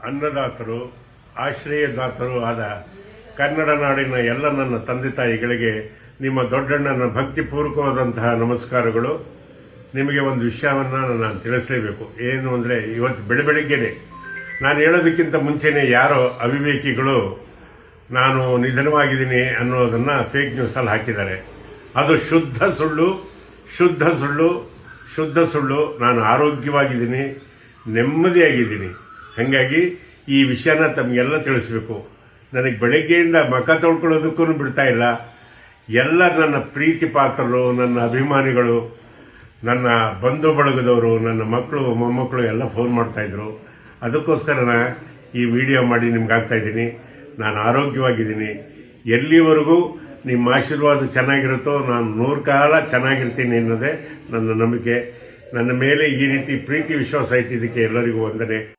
ಅನ್ನದಾತರು, ಆಶ್ರಯದಾತರು ಆದ ಕನ್ನಡ ನಾಡಿನ ಎಲ್ಲ ನನ್ನ ತಂದೆ ತಾಯಿಗಳಿಗೆ ನಿಮ್ಮ ದೊಡ್ಡಣ್ಣನ ಭಕ್ತಿಪೂರ್ವಕವಾದಂತಹ ನಮಸ್ಕಾರಗಳು. ನಿಮಗೆ ಒಂದು ವಿಷಯವನ್ನು ನಾನು ತಿಳಿಸಲೇಬೇಕು. ಏನು ಅಂದರೆ, ಇವತ್ತು ಬೆಳಗ್ಗೆನೆ ನಾನು ಹೇಳೋದಕ್ಕಿಂತ ಮುಂಚೆನೇ ಯಾರೋ ಅವಿವೇಕಿಗಳು ನಾನು ನಿಧನವಾಗಿದ್ದೀನಿ ಅನ್ನೋದನ್ನು ಫೇಕ್ ನ್ಯೂಸಲ್ಲಿ ಹಾಕಿದ್ದಾರೆ. ಅದು ಶುದ್ಧ ಸುಳ್ಳು, ಶುದ್ಧ ಸುಳ್ಳು, ಶುದ್ಧ ಸುಳ್ಳು. ನಾನು ಆರೋಗ್ಯವಾಗಿದ್ದೀನಿ, ನೆಮ್ಮದಿಯಾಗಿದ್ದೀನಿ. ಹಾಗಾಗಿ ಈ ವಿಷಯನ ತಮಗೆಲ್ಲ ತಿಳಿಸ್ಬೇಕು. ನನಗೆ ಬೆಳಗ್ಗೆಯಿಂದ ಮುಖ ತೊಳ್ಕೊಳ್ಳೋದಕ್ಕೂ ಬಿಡ್ತಾ ಇಲ್ಲ. ಎಲ್ಲ ನನ್ನ ಪ್ರೀತಿ ಪಾತ್ರರು, ನನ್ನ ಅಭಿಮಾನಿಗಳು, ನನ್ನ ಬಂಧು ಬಳಗದವರು, ನನ್ನ ಮಕ್ಕಳು ಮೊಮ್ಮಕ್ಕಳು ಎಲ್ಲ ಫೋನ್ ಮಾಡ್ತಾಯಿದ್ರು. ಅದಕ್ಕೋಸ್ಕರ ಈ ವಿಡಿಯೋ ಮಾಡಿ ನಿಮ್ಗೆ ಆಗ್ತಾಯಿದ್ದೀನಿ. ನಾನು ಆರೋಗ್ಯವಾಗಿದ್ದೀನಿ. ಎಲ್ಲಿವರೆಗೂ ನಿಮ್ಮ ಆಶೀರ್ವಾದ ಚೆನ್ನಾಗಿರುತ್ತೋ ನಾನು 100 ಕಾಲ ಚೆನ್ನಾಗಿರ್ತೀನಿ ಅನ್ನೋದೇ ನನ್ನ ನಂಬಿಕೆ. ನನ್ನ ಮೇಲೆ ಈ ರೀತಿ ಪ್ರೀತಿ ವಿಶ್ವಾಸ ಇಟ್ಟಿದ್ದಕ್ಕೆ ಎಲ್ಲರಿಗೂ ವಂದನೆ.